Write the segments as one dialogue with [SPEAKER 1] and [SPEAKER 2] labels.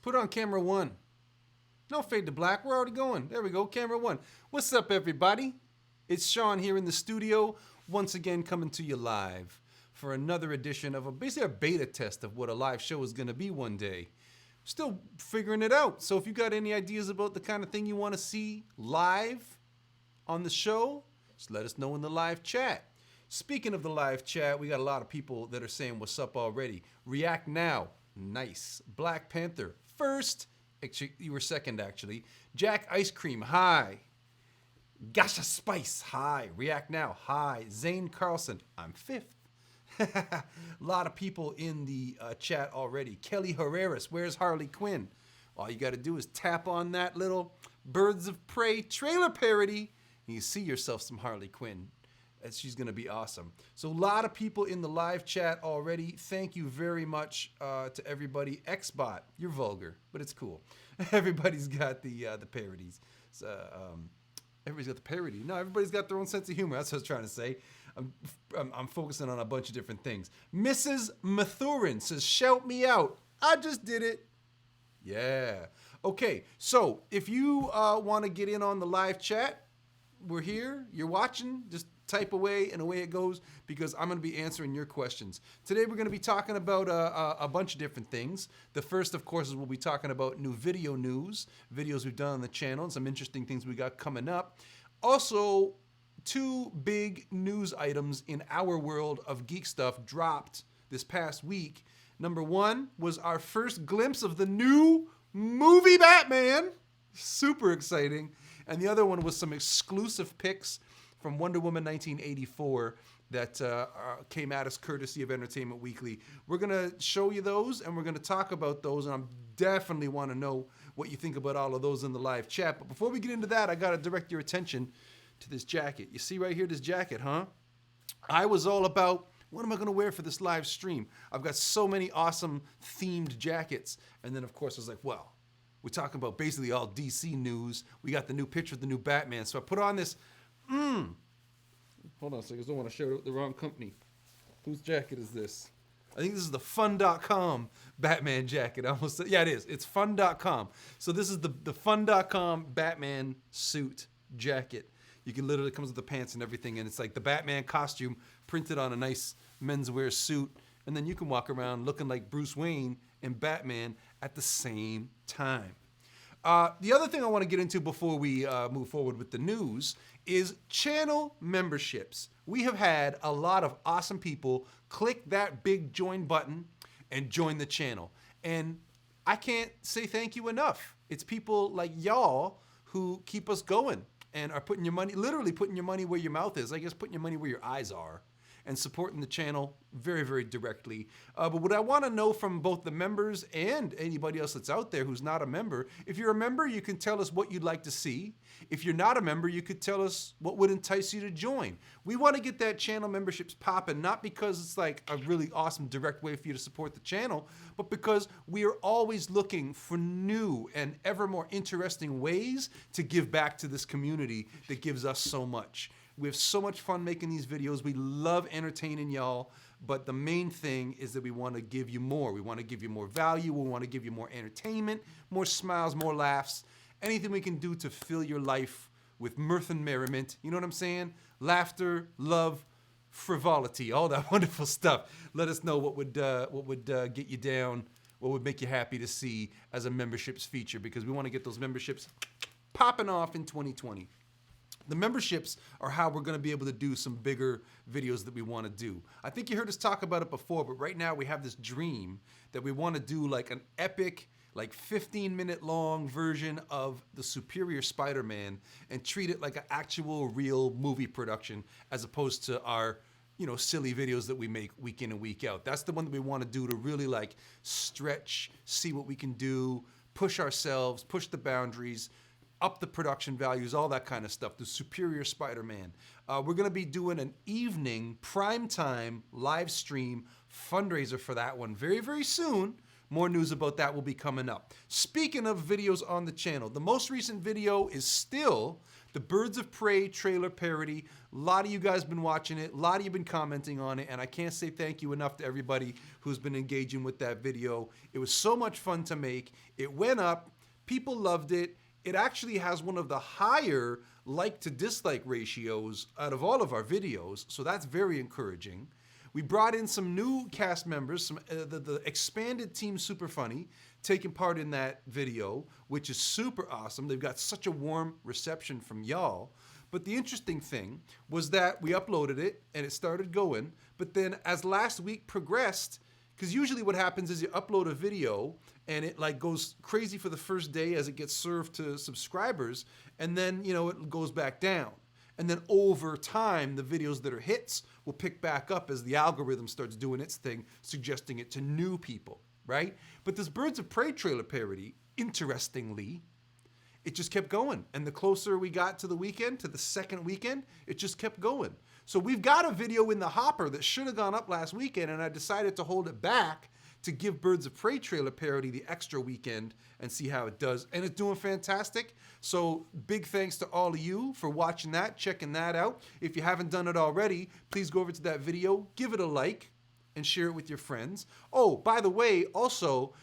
[SPEAKER 1] Put on camera one. No fade to black. We're already going. There we go. Camera one. What's up, everybody? It's Sean here in the studio, once again coming to you live for another edition of basically a beta test of what a live show is going to be one day. Still figuring it out. So if you got any ideas about the kind of thing you want to see live on the show, just let us know in the live chat. Speaking of the live chat, we got a lot of people that are saying what's up already. React now. Nice. Black Panther. First. Actually, you were second, actually. Jack Ice Cream. Hi. Gasha Spice. Hi. React now. Hi. Zane Carlson. I'm fifth. A lot of people in the chat already. Kelly Herreras. Where's Harley Quinn? All you got to do is tap on that little Birds of Prey trailer parody and you see yourself some Harley Quinn. She's going to be awesome. So a lot of people in the live chat already. Thank you very much to everybody. Xbot, you're vulgar, but it's cool. Everybody's got the parodies. So, everybody's got the parody. No, everybody's got their own sense of humor. That's what I was trying to say. I'm focusing on a bunch of different things. Mrs. Mathurin says, shout me out. I just did it. Yeah. Okay, so if you want to get in on the live chat, we're here. You're watching. Just type away and away it goes because I'm going to be answering your questions. Today we're going to be talking about a bunch of different things. The first, of course, is we'll be talking about new video news, videos we've done on the channel, and some interesting things we got coming up. Also, two big news items in our world of geek stuff dropped this past week. Number one was our first glimpse of the new movie Batman. Super exciting. And the other one was some exclusive pics from Wonder Woman 1984 that came at us courtesy of Entertainment Weekly. We're going to show you those, and we're going to talk about those, and I definitely want to know what you think about all of those in the live chat. But before we get into that, I got to direct your attention to this jacket. You see right here, this jacket, huh? I was all about, what am I going to wear for this live stream? I've got so many awesome themed jackets. And then, of course, I was like, well, we're talking about basically all DC news. We got the new picture of the new Batman. So I put on this, hold on a second, I don't want to show the wrong company. Whose jacket is this? I think this is the fun.com Batman jacket. I almost said, yeah, it is. It's fun.com. So this is the fun.com Batman suit jacket. You can literally, it comes with the pants and everything, and it's like the Batman costume printed on a nice menswear suit, and then you can walk around looking like Bruce Wayne and Batman at the same time. The other thing I want to get into before we move forward with the news is channel memberships. We have had a lot of awesome people click that big join button and join the channel. And I can't say thank you enough. It's people like y'all who keep us going and are putting your money, literally putting your money where your mouth is. I guess putting your money where your eyes are and supporting the channel very, very directly. But what I want to know from both the members and anybody else that's out there who's not a member, if you're a member, you can tell us what you'd like to see. If you're not a member, you could tell us what would entice you to join. We want to get that channel memberships popping, not because it's like a really awesome direct way for you to support the channel, but because we are always looking for new and ever more interesting ways to give back to this community that gives us so much. We have so much fun making these videos. We love entertaining y'all, but the main thing is that we want to give you more. We want to give you more value. We want to give you more entertainment, more smiles, more laughs. Anything we can do to fill your life with mirth and merriment. You know what I'm saying? Laughter, love, frivolity, all that wonderful stuff. Let us know what would get you down, what would make you happy to see as a memberships feature, because we want to get those memberships popping off in 2020. The memberships are how we're going to be able to do some bigger videos that we want to do. I think you heard us talk about it before, but right now we have this dream that we want to do like an epic, like 15-minute long version of the Superior Spider-Man and treat it like an actual real movie production as opposed to our, silly videos that we make week in and week out. That's the one that we want to do to really like stretch, see what we can do, push ourselves, push the boundaries, up the production values, all that kind of stuff, the Superior Spider-Man. We're going to be doing an evening, primetime, live stream fundraiser for that one very, very soon. More news about that will be coming up. Speaking of videos on the channel, the most recent video is still The Birds of Prey trailer parody. A lot of you guys been watching it. A lot of you been commenting on it. And I can't say thank you enough to everybody who's been engaging with that video. It was so much fun to make. It went up. People loved it. It actually has one of the higher like to dislike ratios out of all of our videos. So that's very encouraging. We brought in some new cast members, the expanded Team Super Funny, taking part in that video, which is super awesome. They've got such a warm reception from y'all. But the interesting thing was that we uploaded it and it started going. But then as last week progressed, because usually what happens is you upload a video and it like goes crazy for the first day as it gets served to subscribers, and then it goes back down. And then over time, the videos that are hits will pick back up as the algorithm starts doing its thing, suggesting it to new people, right? But this Birds of Prey trailer parody, interestingly, it just kept going. And the closer we got to the weekend, to the second weekend, it just kept going. So we've got a video in the hopper that should have gone up last weekend, and I decided to hold it back to give Birds of Prey trailer parody the extra weekend and see how it does. And it's doing fantastic. So big thanks to all of you for watching that, checking that out. If you haven't done it already, please go over to that video, give it a like, and share it with your friends. Oh, by the way, also,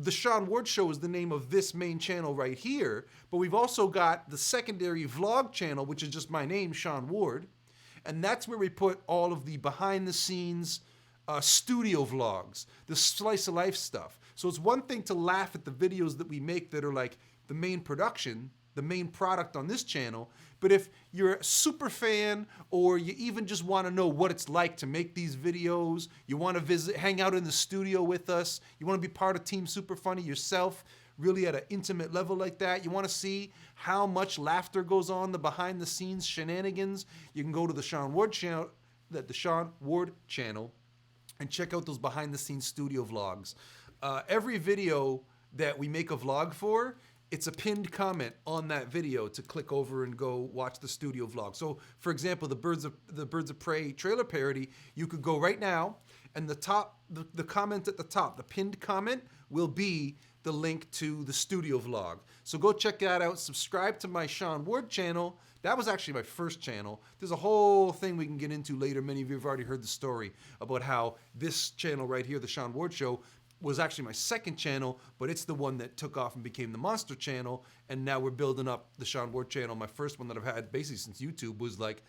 [SPEAKER 1] The Sean Ward Show is the name of this main channel right here, but we've also got the secondary vlog channel, which is just my name, Sean Ward. And that's where we put all of the behind the scenes studio vlogs, the slice of life stuff. So it's one thing to laugh at the videos that we make that are like the main production, the main product on this channel. But if you're a super fan, or you even just want to know what it's like to make these videos, you want to visit, hang out in the studio with us, you want to be part of Team Super Funny yourself, really at an intimate level like that, you want to see how much laughter goes on, the behind the scenes shenanigans, you can go to the Sean Ward channel, and check out those behind the scenes studio vlogs. Every video that we make a vlog for, it's a pinned comment on that video to click over and go watch the studio vlog. So for example, the Birds of Prey trailer parody, you could go right now, and the comment at the top, the pinned comment, will be the link to the studio vlog. So go check that out. Subscribe to my Sean Ward channel. That was actually my first channel. There's a whole thing we can get into later. Many of you have already heard the story about how this channel right here, the Sean Ward Show, was actually my second channel, but it's the one that took off and became the monster channel. And now we're building up the Sean Ward channel. My first one that I've had basically since YouTube was like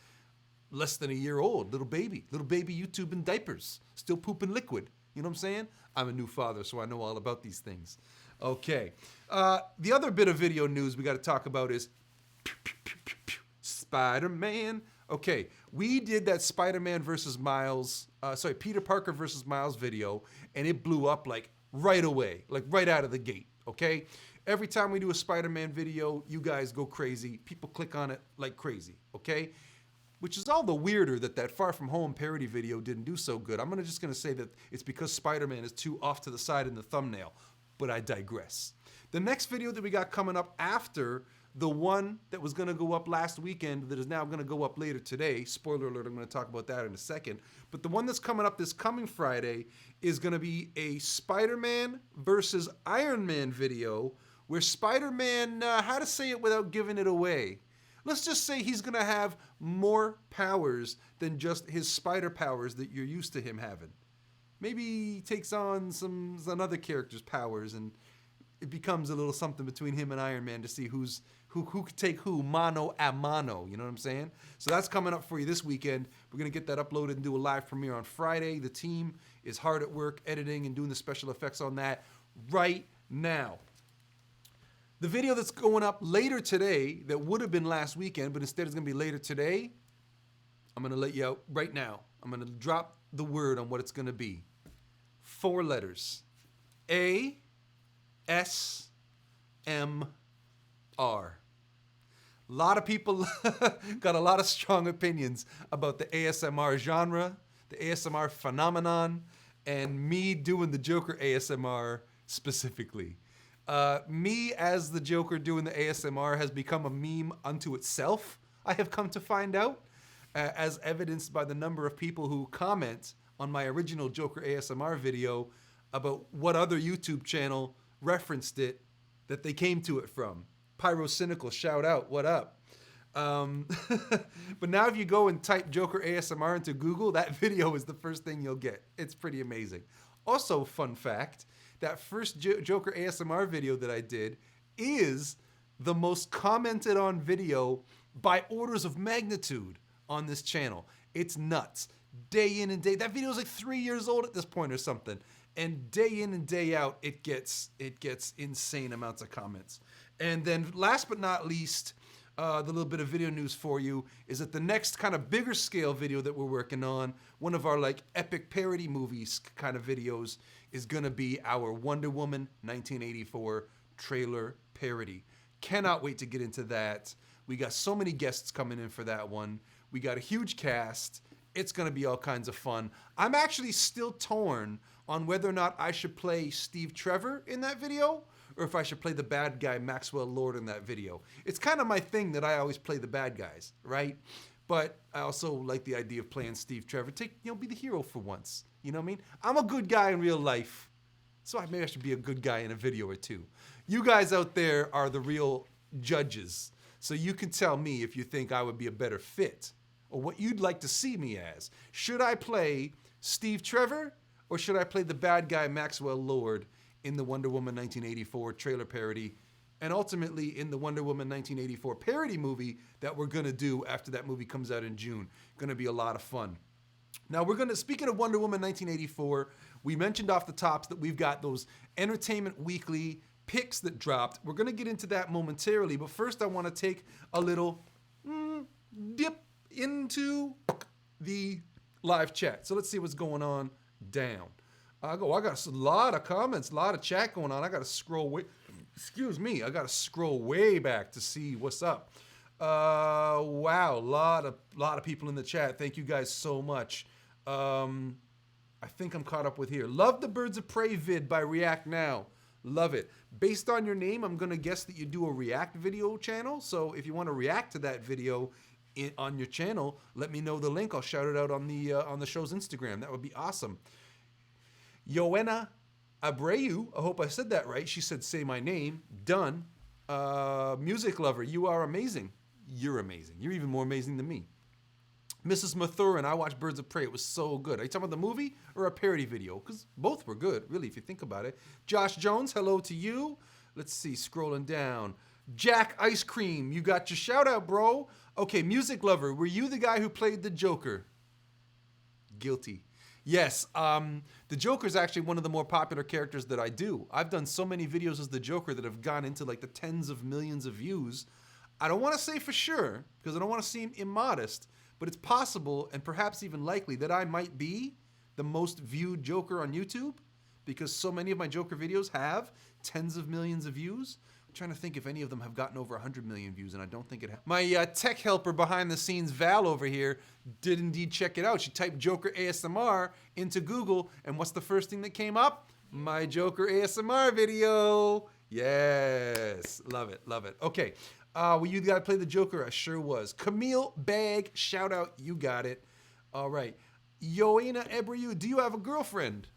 [SPEAKER 1] less than a year old, little baby YouTube in diapers, still pooping liquid. You know what I'm saying? I'm a new father, so I know all about these things. Okay. The other bit of video news we got to talk about is Spider-Man. Okay, we did that Spider-Man versus Peter Parker versus Miles video, and it blew up like right away, like right out of the gate, okay? Every time we do a Spider-Man video, you guys go crazy. People click on it like crazy, okay? Which is all the weirder that Far From Home parody video didn't do so good. I'm just gonna say that it's because Spider-Man is too off to the side in the thumbnail, but I digress. The next video that we got coming up after the one that was gonna go up last weekend that is now gonna go up later today, spoiler alert, I'm gonna talk about that in a second, but the one that's coming up this coming Friday is gonna be a Spider-Man versus Iron Man video where Spider-Man, how to say it without giving it away? Let's just say he's gonna have more powers than just his spider powers that you're used to him having. Maybe he takes on some other character's powers, and it becomes a little something between him and Iron Man to see who could take who mano a mano, you know what I'm saying? So that's coming up for you this weekend. We're gonna get that uploaded and do a live premiere on Friday. The team is hard at work editing and doing the special effects on that right now. The video that's going up later today, that would have been last weekend, but instead it's gonna be later today, I'm gonna let you out right now. I'm gonna drop the word on what it's gonna be. 4 letters. ASMR. A lot of people got a lot of strong opinions about the ASMR genre, the ASMR phenomenon, and me doing the Joker ASMR specifically. Me as the Joker doing the ASMR has become a meme unto itself, I have come to find out, as evidenced by the number of people who comment on my original Joker ASMR video about what other YouTube channel referenced it that they came to it from. Pyro Cynical, shout out, what up? But now if you go and type Joker ASMR into Google, that video is the first thing you'll get. It's pretty amazing. Also, fun fact, that first Joker ASMR video that I did is the most commented on video by orders of magnitude on this channel. It's nuts. Day in and day, that video is like 3 years old at this point or something. And day in and day out, it gets insane amounts of comments. And then last but not least, the little bit of video news for you is that the next kind of bigger scale video that we're working on, one of our like epic parody movies kind of videos, is gonna be our Wonder Woman 1984 trailer parody. Cannot wait to get into that. We got so many guests coming in for that one. We got a huge cast. It's gonna be all kinds of fun. I'm actually still torn on whether or not I should play Steve Trevor in that video, or if I should play the bad guy Maxwell Lord in that video. It's kind of my thing that I always play the bad guys, right? But I also like the idea of playing Steve Trevor. Be the hero for once. You know what I mean? I'm a good guy in real life, so maybe I should be a good guy in a video or two. You guys out there are the real judges, so you can tell me if you think I would be a better fit, or what you'd like to see me as. Should I play Steve Trevor, or should I play the bad guy Maxwell Lord in the Wonder Woman 1984 trailer parody, and ultimately in the Wonder Woman 1984 parody movie that we're gonna do after that movie comes out in June? Gonna be a lot of fun. Now speaking of Wonder Woman 1984, we mentioned off the tops that we've got those Entertainment Weekly pics that dropped. We're gonna get into that momentarily, but first I wanna take a little dip into the live chat. So let's see what's going on down. I got a lot of comments, a lot of chat going on. I got to scroll way, I got to scroll way back to see what's up. Wow, a lot of people in the chat. Thank you guys so much. I think I'm caught up with here. Love the Birds of Prey vid by React Now. Love it. Based on your name, I'm gonna guess that you do a React video channel. So if you want to react to that video on your channel, let me know the link. I'll shout it out on the show's Instagram. That would be awesome. Yoena Abreu, I hope I said that right. She said, say my name. Done. Music lover, you are amazing. You're amazing. You're even more amazing than me. Mrs. Mathurin, I watched Birds of Prey. It was so good. Are you talking about the movie or a parody video? Because both were good, really, if you think about it. Josh Jones, hello to you. Let's see, scrolling down. Jack Ice Cream, you got your shout out, bro. Okay, music lover, were you the guy who played the Joker? Guilty. Yes, the Joker is actually one of the more popular characters that I do. I've done so many videos as the Joker that have gone into like the tens of millions of views. I don't want to say for sure, because I don't want to seem immodest, but it's possible and perhaps even likely that I might be the most viewed Joker on YouTube, because so many of my Joker videos have tens of millions of views. I'm trying to think if any of them have gotten over 100 million views, and I don't think it has. My tech helper behind the scenes, Val over here, did indeed check it out. She typed Joker ASMR into Google, and what's the first thing that came up? My Joker ASMR video. Yes, love it, love it. Okay, were you the guy to play the Joker? I sure was. Camille Bag, shout out, you got it. All right. Yoena Ebreu, do you have a girlfriend?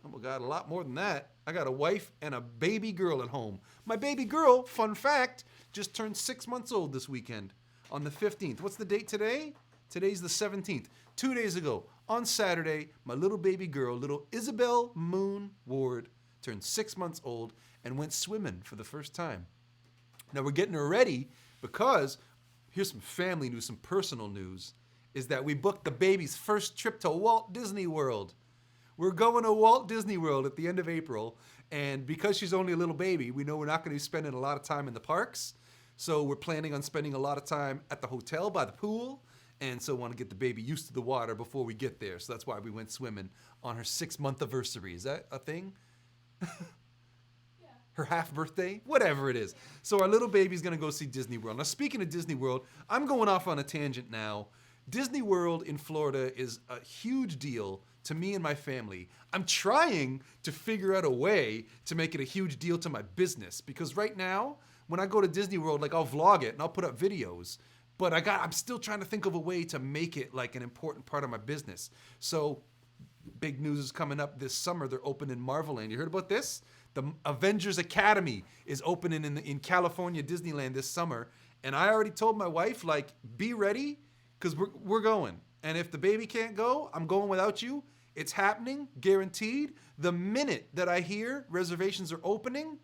[SPEAKER 1] Oh my God, a lot more than that. I got a wife and a baby girl at home. My baby girl, fun fact, just turned 6 months old this weekend on the 15th. What's the date today? Today's the 17th. 2 days ago, on Saturday, my little baby girl, little Isabel Moon Ward, turned 6 months old and went swimming for the first time. Now we're getting her ready because, here's some family news, some personal news, is that we booked the baby's first trip to Walt Disney World. We're going to Walt Disney World at the end of April, and because she's only a little baby, we know we're not going to be spending a lot of time in the parks, so we're planning on spending a lot of time at the hotel by the pool, and so want to get the baby used to the water before we get there, so that's why we went swimming on her 6-month anniversary. Is that a thing? Her half birthday, whatever it is. So our little baby's gonna go see Disney World. Now speaking of Disney World, I'm going off on a tangent now. Disney World in Florida is a huge deal to me and my family. I'm trying to figure out a way to make it a huge deal to my business, because right now, when I go to Disney World, like I'll vlog it and I'll put up videos, but I'm still trying to think of a way to make it like an important part of my business. So big news is coming up this summer. They're opening Marvel Land. You heard about this? The Avengers Academy is opening in California Disneyland this summer, And I already told my wife, like, be ready, because we're going. And if the baby can't go, I'm going without you. It's happening, guaranteed. The minute that I hear reservations are opening,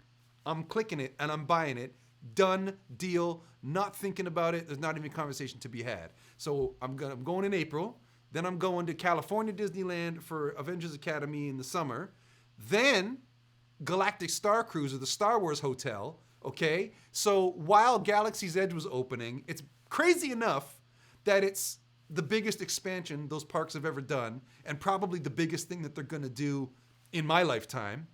[SPEAKER 1] I'm clicking it and I'm buying it. Done deal. Not thinking about it. There's not even a conversation to be had. So I'm going in April. Then I'm going to California Disneyland for Avengers Academy in the summer. Then Galactic Star Cruise or the Star Wars Hotel. Okay? So while Galaxy's Edge was opening, it's crazy enough that it's the biggest expansion those parks have ever done, and probably the biggest thing that they're gonna do in my lifetime.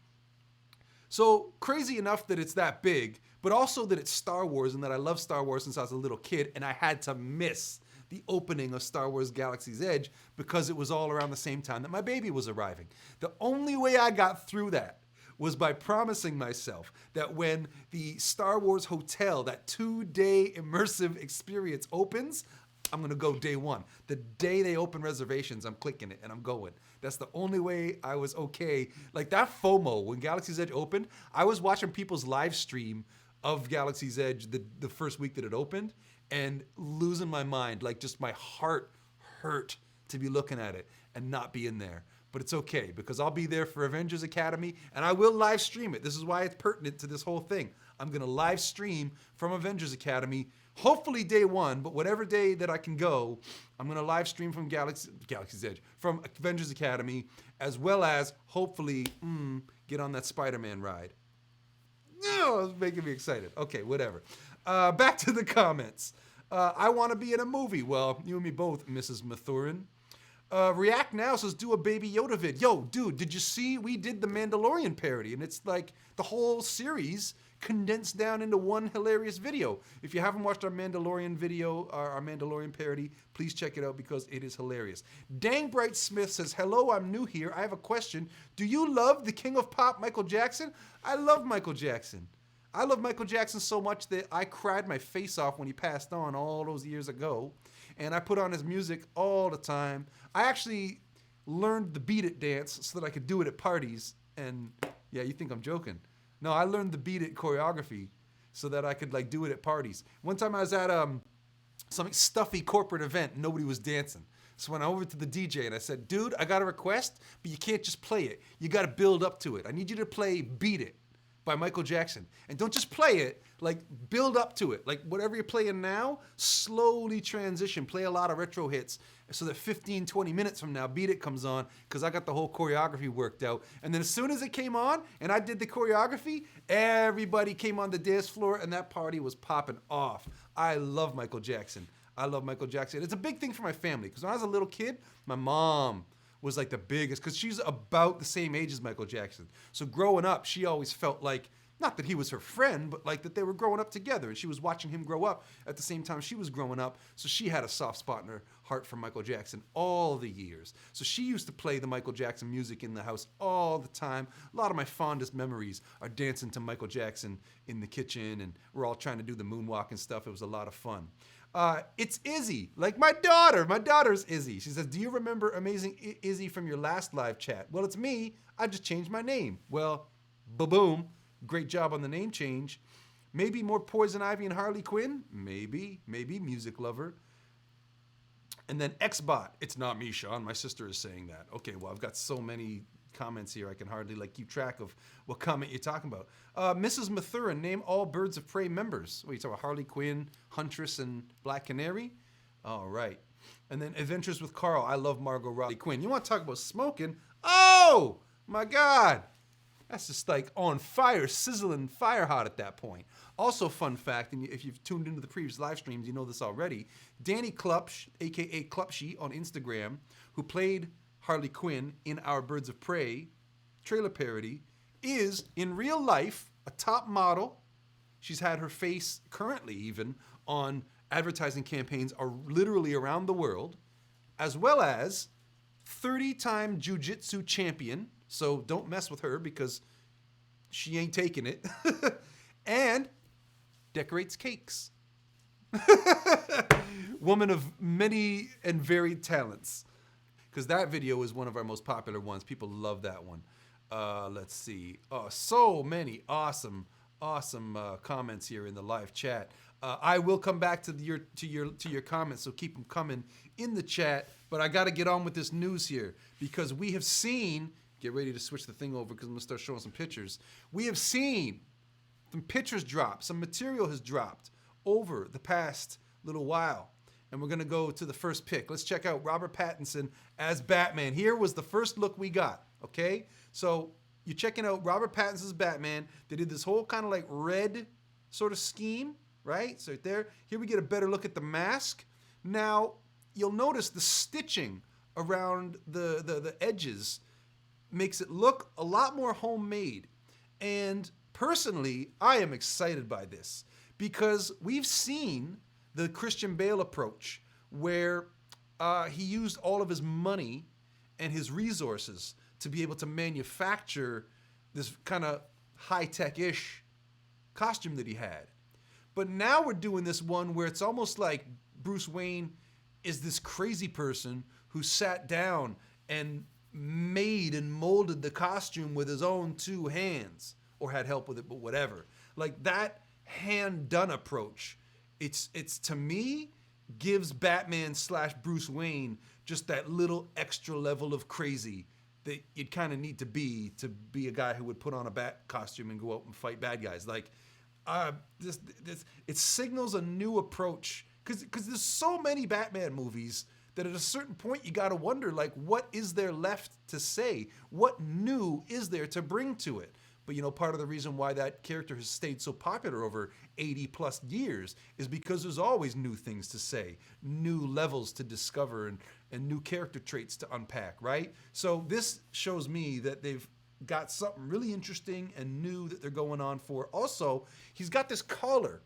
[SPEAKER 1] So crazy enough that it's that big, but also that it's Star Wars and that I love Star Wars since I was a little kid, and I had to miss the opening of Star Wars Galaxy's Edge because it was all around the same time that my baby was arriving. The only way I got through that was by promising myself that when the Star Wars Hotel, that 2-day immersive experience opens, I'm gonna go day one. The day they open reservations, I'm clicking it and I'm going. That's the only way I was okay. Like that FOMO, when Galaxy's Edge opened, I was watching people's live stream of Galaxy's Edge the first week that it opened and losing my mind. Like just my heart hurt to be looking at it and not be in there. But it's okay because I'll be there for Avengers Academy and I will live stream it. This is why it's pertinent to this whole thing. I'm gonna live stream from Avengers Academy, hopefully day one, but whatever day that I can go, I'm gonna live stream from Galaxy's Edge, from Avengers Academy, as well as hopefully get on that Spider-Man ride. Oh, it's making me excited. Okay, whatever. Back to the comments. I want to be in a movie. Well, you and me both, Mrs. Mathurin. React Now says, do a Baby Yoda vid. Yo, dude, did you see we did the Mandalorian parody? And it's like the whole series condensed down into one hilarious video. If you haven't watched our Mandalorian video, our Mandalorian parody, please check it out because it is hilarious. Dang Bright Smith says, hello, I'm new here. I have a question. Do you love the King of Pop, Michael Jackson? I love Michael Jackson. I love Michael Jackson so much that I cried my face off when he passed on all those years ago. And I put on his music all the time. I actually learned the Beat It dance so that I could do it at parties. And yeah, you think I'm joking. No, I learned the Beat It choreography so that I could like do it at parties. One time I was at some stuffy corporate event, nobody was dancing. So I went over to the DJ and I said, dude, I got a request, but you can't just play it. You got to build up to it. I need you to play Beat It by Michael Jackson. And don't just play it, like build up to it. Like whatever you're playing now, slowly transition. Play a lot of retro hits so that 15, 20 minutes from now, Beat It comes on because I got the whole choreography worked out. And then as soon as it came on and I did the choreography, everybody came on the dance floor and that party was popping off. I love Michael Jackson. I love Michael Jackson. It's a big thing for my family because when I was a little kid, my mom was like the biggest, because she's about the same age as Michael Jackson. So growing up, she always felt like, not that he was her friend, but like that they were growing up together and she was watching him grow up at the same time she was growing up. So she had a soft spot in her heart for Michael Jackson all the years. So she used to play the Michael Jackson music in the house all the time. A lot of my fondest memories are dancing to Michael Jackson in the kitchen and we're all trying to do the moonwalk and stuff. It was a lot of fun. It's Izzy, like my daughter. My daughter's Izzy. She says, do you remember Amazing Izzy from your last live chat? Well, it's me. I just changed my name. Well, ba-boom. Great job on the name change. Maybe more Poison Ivy and Harley Quinn? Maybe music lover. And then Xbot. It's not me, Sean. My sister is saying that. Okay, well, I've got so many comments here I can hardly like keep track of what comment you're talking about. Mrs. Mathurin, name all Birds of Prey members. What are you talking about? Harley Quinn, Huntress, and Black Canary? All right. And then Adventures with Carl. I love Margot Robbie Quinn. You want to talk about smoking? Oh, my God. That's just like on fire, sizzling fire hot at that point. Also, fun fact, and if you've tuned into the previous live streams, you know this already. Danny Klupsch, a.k.a. Klupshy on Instagram, who played Harley Quinn in our Birds of Prey trailer parody, is in real life a top model. She's had her face currently even on advertising campaigns are literally around the world, as well as 30-time jiu-jitsu champion. So don't mess with her because she ain't taking it. And decorates cakes. Woman of many and varied talents. Because that video is one of our most popular ones. People love that one. Let's see. Oh, so many awesome comments here in the live chat. I will come back to your comments, so keep them coming in the chat. But I got to get on with this news here because we have seen. Get ready to switch the thing over because I'm gonna start showing some pictures. We have seen some pictures drop, some material has dropped over the past little while. And we're gonna go to the first pick. Let's check out Robert Pattinson as Batman. Here was the first look we got, okay? So you're checking out Robert Pattinson's Batman. They did this whole kind of like red sort of scheme, right? So right there, here we get a better look at the mask. Now, you'll notice the stitching around the edges makes it look a lot more homemade. And personally, I am excited by this because we've seen the Christian Bale approach where he used all of his money and his resources to be able to manufacture this kind of high-tech-ish costume that he had. But now we're doing this one where it's almost like Bruce Wayne is this crazy person who sat down and made and molded the costume with his own two hands, or had help with it, but whatever. Like that hand-done approach, it's to me gives Batman / Bruce Wayne just that little extra level of crazy that you'd kind of need to be a guy who would put on a bat costume and go out and fight bad guys. Like this it signals a new approach because there's so many Batman movies that at a certain point you got to wonder, like, what is there left to say? What new is there to bring to it? But, you know, part of the reason why that character has stayed so popular over 80 plus years is because there's always new things to say, new levels to discover, and new character traits to unpack, right? So this shows me that they've got something really interesting and new that they're going on for. Also, he's got this collar.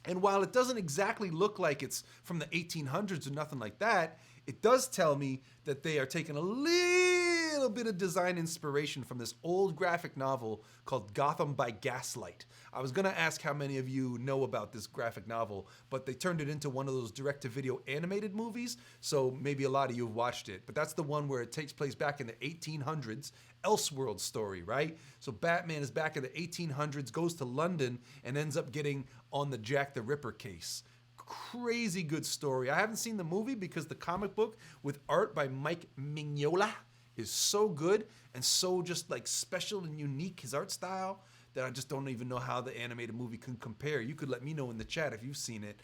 [SPEAKER 1] And while it doesn't exactly look like it's from the 1800s or nothing like that, it does tell me that they are taking a little bit of design inspiration from this old graphic novel called Gotham by Gaslight. I was going to ask how many of you know about this graphic novel, but they turned it into one of those direct-to-video animated movies, so maybe a lot of you have watched it. But that's the one where it takes place back in the 1800s, Elseworld story, right? So Batman is back in the 1800s, goes to London, and ends up getting on the Jack the Ripper case. Crazy good story. I haven't seen the movie because the comic book with art by Mike Mignola is so good and so just like special and unique, his art style, that I just don't even know how the animated movie can compare. You could let me know in the chat if you've seen it.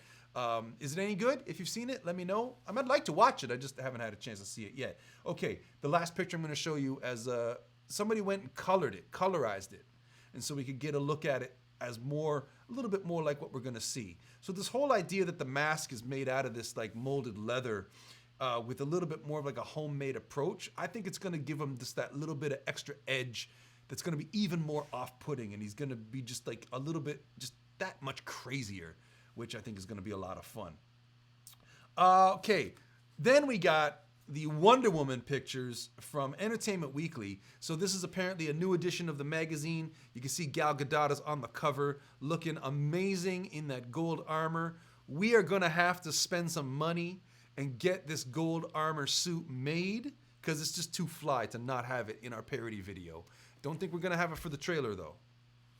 [SPEAKER 1] Is it any good? If you've seen it, let me know. I'd like to watch it. I just haven't had a chance to see it yet. Okay, the last picture I'm going to show you as somebody went and colorized it. And so we could get a look at it as a little bit more like what we're going to see. So this whole idea that the mask is made out of this like molded leather with a little bit more of like a homemade approach, I think it's going to give him just that little bit of extra edge that's going to be even more off-putting, and he's going to be just like a little bit, just that much crazier, which I think is going to be a lot of fun. Okay, then we got the Wonder Woman pictures from Entertainment Weekly. So this is apparently a new edition of the magazine. You can see Gal Gadot is on the cover, looking amazing in that gold armor. We are going to have to spend some money and get this gold armor suit made because it's just too fly to not have it in our parody video. Don't think we're going to have it for the trailer, though,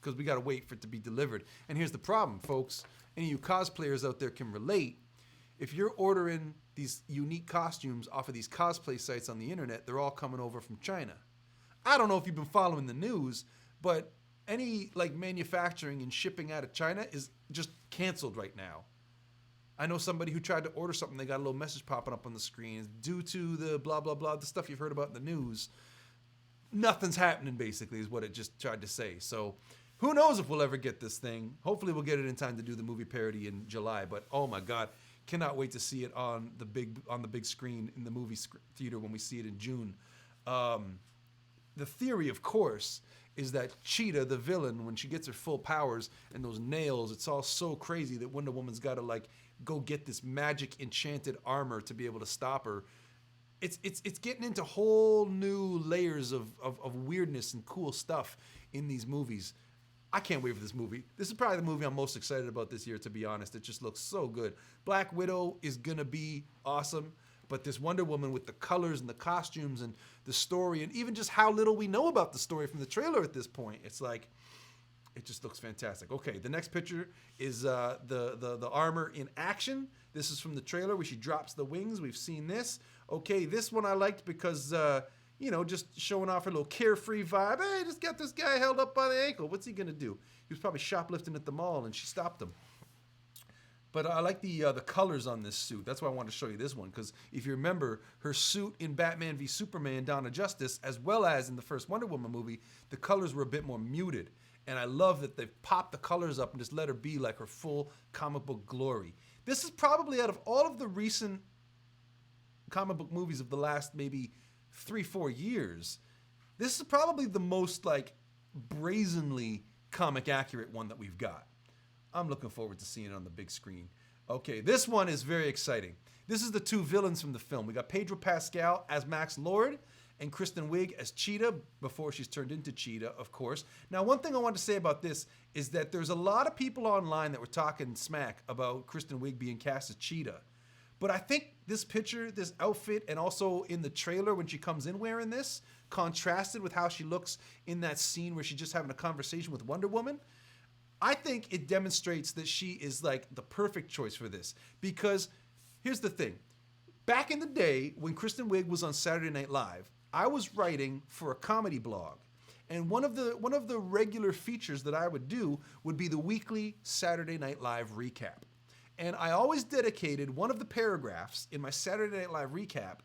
[SPEAKER 1] because we got to wait for it to be delivered. And here's the problem, folks. Any of you cosplayers out there can relate. If you're ordering these unique costumes off of these cosplay sites on the internet, they're all coming over from China. I don't know if you've been following the news, but any like manufacturing and shipping out of China is just canceled right now. I know somebody who tried to order something, they got a little message popping up on the screen. Due to the blah, blah, blah, the stuff you've heard about in the news, nothing's happening, basically, is what it just tried to say. So who knows if we'll ever get this thing. Hopefully we'll get it in time to do the movie parody in July. But oh my God, cannot wait to see it on the big screen in the movie theater when we see it in June. The theory, of course, is that Cheetah, the villain, when she gets her full powers and those nails, it's all so crazy that Wonder Woman's got to like go get this magic enchanted armor to be able to stop her. It's getting into whole new layers of weirdness and cool stuff in these movies. I can't wait for this movie. This is probably the movie I'm most excited about this year, to be honest. It just looks so good. Black Widow is gonna be awesome, but this Wonder Woman with the colors and the costumes and the story, and even just how little we know about the story from the trailer at this point, it's like, It just looks fantastic. Okay, the next picture is the armor in action. This is from the trailer where she drops the wings. We've seen this. Okay, this one I liked because, just showing off her little carefree vibe. Hey, just got this guy held up by the ankle. What's he going to do? He was probably shoplifting at the mall and she stopped him. But I like the colors on this suit. That's why I wanted to show you this one, because if you remember, her suit in Batman v Superman: Dawn of Justice, as well as in the first Wonder Woman movie, the colors were a bit more muted. And I love that they've popped the colors up and just let her be like her full comic book glory. This is probably, out of all of the recent comic book movies of the last maybe 3-4 years, this is probably the most like brazenly comic accurate one that we've got. I'm looking forward to seeing it on the big screen. Okay, this one is very exciting. This is the two villains from the film. We got Pedro Pascal as Max Lord and Kristen Wiig as Cheetah, before she's turned into Cheetah, of course. Now, one thing I want to say about this is that there's a lot of people online that were talking smack about Kristen Wiig being cast as Cheetah. But I think this picture, this outfit, and also in the trailer when she comes in wearing this, contrasted with how she looks in that scene where she's just having a conversation with Wonder Woman, I think it demonstrates that she is like the perfect choice for this. Because here's the thing. Back in the day when Kristen Wiig was on Saturday Night Live, I was writing for a comedy blog. And one of the regular features that I would do would be the weekly Saturday Night Live recap. And I always dedicated one of the paragraphs in my Saturday Night Live recap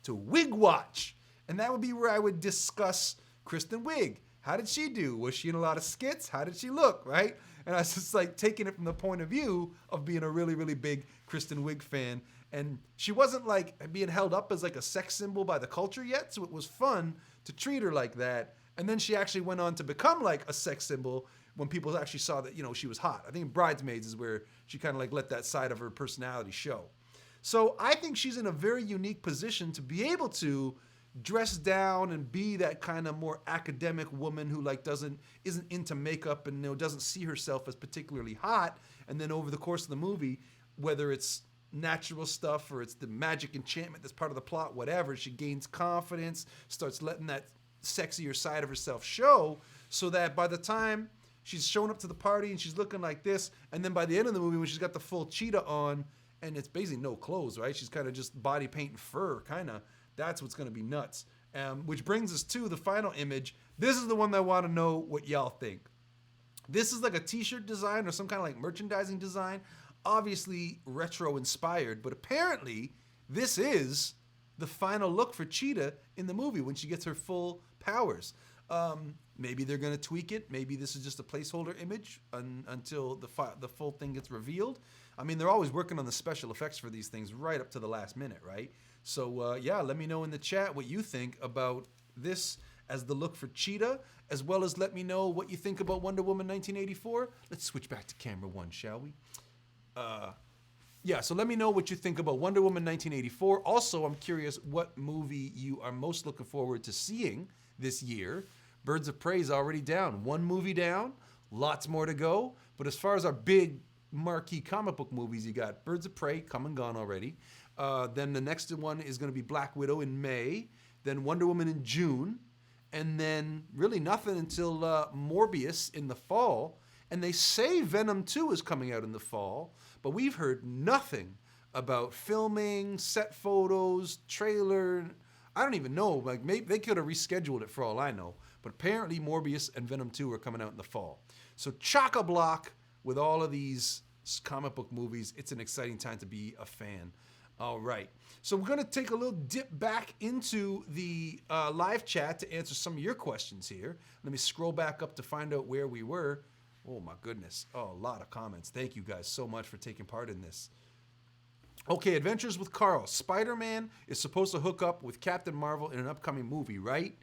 [SPEAKER 1] to Wig Watch. And that would be where I would discuss Kristen Wiig. How did she do? Was she in a lot of skits? How did she look, right? And I was just like taking it from the point of view of being a really, really big Kristen Wiig fan. And she wasn't like being held up as like a sex symbol by the culture yet. So it was fun to treat her like that. And then she actually went on to become like a sex symbol when people actually saw that, she was hot. I think Bridesmaids is where she kind of like let that side of her personality show. So I think she's in a very unique position to be able to dress down and be that kind of more academic woman who like isn't into makeup and doesn't see herself as particularly hot. And then over the course of the movie, whether it's natural stuff or it's the magic enchantment that's part of the plot, whatever, she gains confidence, starts letting that sexier side of herself show, so that by the time she's showing up to the party and she's looking like this, and then by the end of the movie when she's got the full cheetah on and it's basically no clothes, right? She's kind of just body paint and fur, kind of. That's what's going to be nuts. Which brings us to the final image. This is the one that I want to know what y'all think. This is like a t-shirt design or some kind of like merchandising design. Obviously retro inspired, but apparently this is the final look for Cheetah in the movie when she gets her full powers. Maybe they're going to tweak it. Maybe this is just a placeholder image until the full thing gets revealed. I mean, they're always working on the special effects for these things right up to the last minute, right? So, let me know in the chat what you think about this as the look for Cheetah, as well as let me know what you think about Wonder Woman 1984. Let's switch back to camera one, shall we? So let me know what you think about Wonder Woman 1984. Also, I'm curious what movie you are most looking forward to seeing this year. Birds of Prey is already down. One movie down, lots more to go. But as far as our big marquee comic book movies, you got Birds of Prey, come and gone already. Then the next one is going to be Black Widow in May. Then Wonder Woman in June. And then really nothing until Morbius in the fall. And they say Venom 2 is coming out in the fall. But we've heard nothing about filming, set photos, trailer. I don't even know. Like maybe they could have rescheduled it for all I know. But apparently Morbius and Venom 2 are coming out in the fall. So chock-a-block with all of these comic book movies. It's an exciting time to be a fan. All right. So we're going to take a little dip back into the live chat to answer some of your questions here. Let me scroll back up to find out where we were. Oh, my goodness. Oh, a lot of comments. Thank you guys so much for taking part in this. Okay, Adventures with Carl. Spider-Man is supposed to hook up with Captain Marvel in an upcoming movie, right?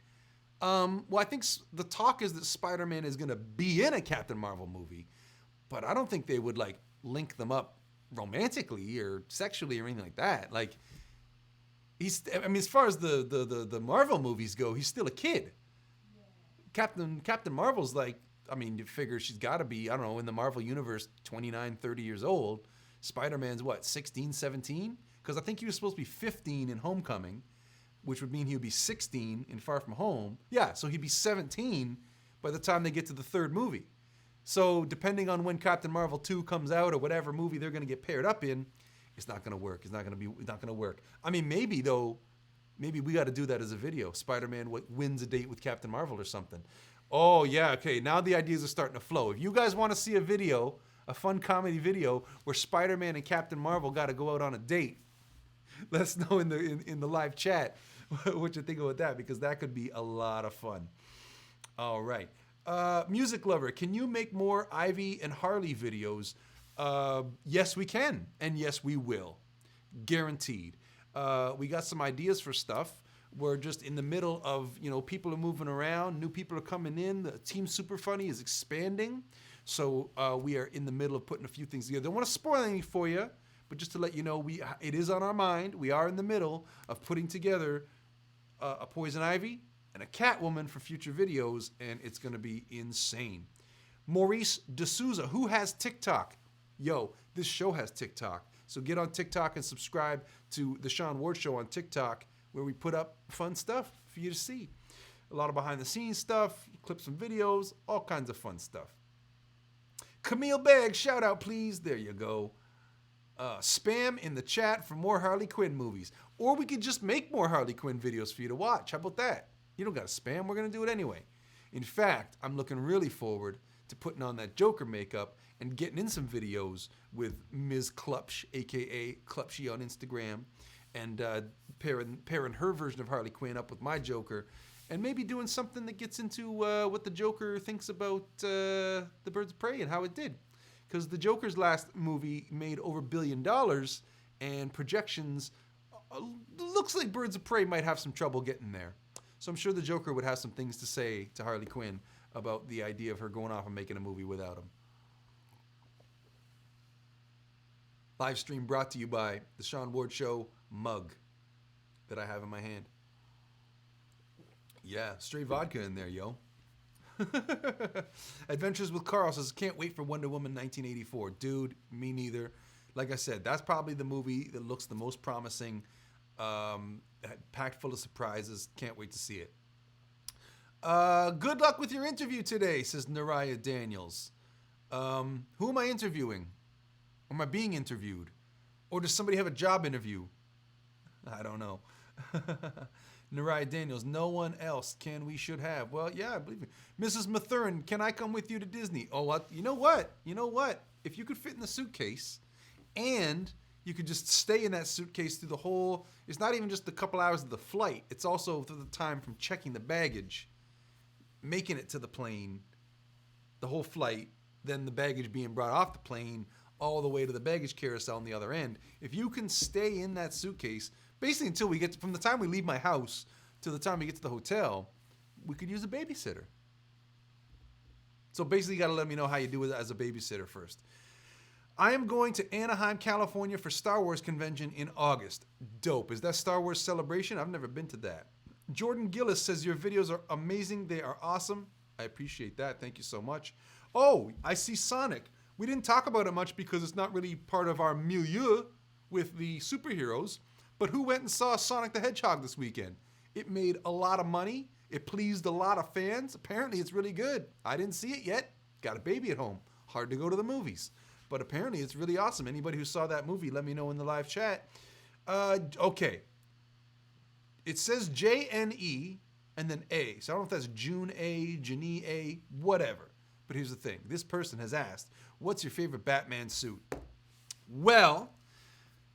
[SPEAKER 1] Well, I think the talk is that Spider-Man is going to be in a Captain Marvel movie, but I don't think they would like link them up romantically or sexually or anything like that. Like as far as the Marvel movies go, he's still a kid. Yeah. Captain Marvel's like, you figure she's got to be, I don't know, in the Marvel universe 29, 30 years old. Spider-Man's what, 16, 17? Because I think he was supposed to be 15 in Homecoming, which would mean he would be 16 in Far From Home. Yeah, so he'd be 17 by the time they get to the third movie. So depending on when Captain Marvel 2 comes out or whatever movie they're going to get paired up in, it's not going to work. It's not going to work. I mean, maybe though, maybe we got to do that as a video. Spider-Man wins a date with Captain Marvel or something. Oh yeah, okay. Now the ideas are starting to flow. If you guys want to see a video, a fun comedy video where Spider-Man and Captain Marvel got to go out on a date, let us know in the live chat what you think about that, because that could be a lot of fun. All right. Music lover, can you make more Ivy and Harley videos? Yes, we can. And yes, we will. Guaranteed. We got some ideas for stuff. We're just in the middle of, people are moving around. New people are coming in. The Team Super Funny is expanding. So we are in the middle of putting a few things together. Don't want to spoil anything for you, but just to let you know, it is on our mind. We are in the middle of putting together a Poison Ivy and a Catwoman for future videos, and it's going to be insane. Maurice D'Souza, who has TikTok? Yo, this show has TikTok. So get on TikTok and subscribe to The Sean Ward Show on TikTok, where we put up fun stuff for you to see. A lot of behind-the-scenes stuff, clips from videos, all kinds of fun stuff. Camille Begg, shout out please. There you go. Spam in the chat for more Harley Quinn movies. Or we could just make more Harley Quinn videos for you to watch. How about that? You don't got to spam. We're going to do it anyway. In fact, I'm looking really forward to putting on that Joker makeup and getting in some videos with Ms. Klupsch, a.k.a. Klupshy on Instagram, and pairing her version of Harley Quinn up with my Joker, and maybe doing something that gets into what the Joker thinks about the Birds of Prey and how it did. Because the Joker's last movie made over $1 billion, and projections, looks like Birds of Prey might have some trouble getting there. So I'm sure the Joker would have some things to say to Harley Quinn about the idea of her going off and making a movie without him. Live stream brought to you by the Sean Ward Show mug that I have in my hand. Yeah, straight vodka in there, yo. Adventures with Carl says, can't wait for Wonder Woman 1984. Dude, me neither. Like I said, that's probably the movie that looks the most promising. Packed full of surprises. Can't wait to see it. Good luck with your interview today, says Naraya Daniels. Who am I interviewing? Am I being interviewed? Or does somebody have a job interview? I don't know. Naraya Daniels, no one else can we should have. Well, yeah, I believe it. Mrs. Mathurin, can I come with you to Disney? Oh, you know what? If you could fit in the suitcase and you could just stay in that suitcase through the whole, it's not even just the couple hours of the flight. It's also through the time from checking the baggage, making it to the plane, the whole flight, then the baggage being brought off the plane, all the way to the baggage carousel on the other end. If you can stay in that suitcase, basically until we get from the time we leave my house to the time we get to the hotel, we could use a babysitter. So basically you got to let me know how you do it as a babysitter first. I am going to Anaheim, California for Star Wars convention in August. Dope. Is that Star Wars Celebration? I've never been to that. Jordan Gillis says your videos are amazing. They are awesome. I appreciate that. Thank you so much. Oh, I see Sonic. We didn't talk about it much because it's not really part of our milieu with the superheroes. But who went and saw Sonic the Hedgehog this weekend? It made a lot of money. It pleased a lot of fans. Apparently it's really good. I didn't see it yet. Got a baby at home. Hard to go to the movies. But apparently it's really awesome. Anybody who saw that movie, let me know in the live chat. Okay. It says J-N-E and then A. So I don't know if that's June A, Janie A, whatever. But here's the thing. This person has asked, what's your favorite Batman suit? Well,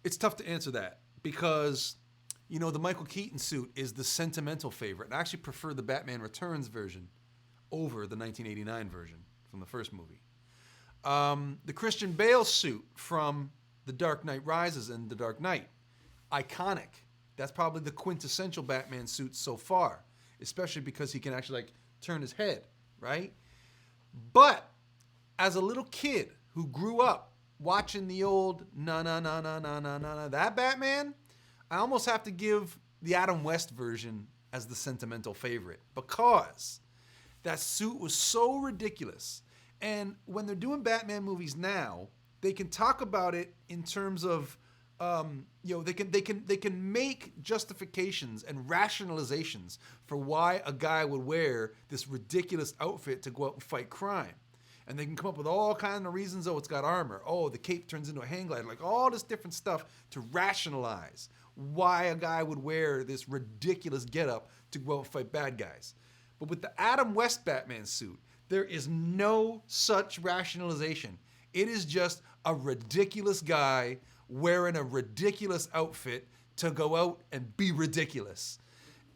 [SPEAKER 1] it's tough to answer that because, the Michael Keaton suit is the sentimental favorite. And I actually prefer the Batman Returns version over the 1989 version from the first movie. The Christian Bale suit from The Dark Knight Rises and The Dark Knight. Iconic. That's probably the quintessential Batman suit so far, especially because he can actually turn his head, right? But as a little kid who grew up watching the old that Batman, I almost have to give the Adam West version as the sentimental favorite because that suit was so ridiculous. And when they're doing Batman movies now, they can talk about it in terms of, they can make justifications and rationalizations for why a guy would wear this ridiculous outfit to go out and fight crime. And they can come up with all kinds of reasons. Oh, it's got armor. Oh, the cape turns into a hang glider. Like all this different stuff to rationalize why a guy would wear this ridiculous getup to go out and fight bad guys. But with the Adam West Batman suit, there is no such rationalization. It is just a ridiculous guy wearing a ridiculous outfit to go out and be ridiculous.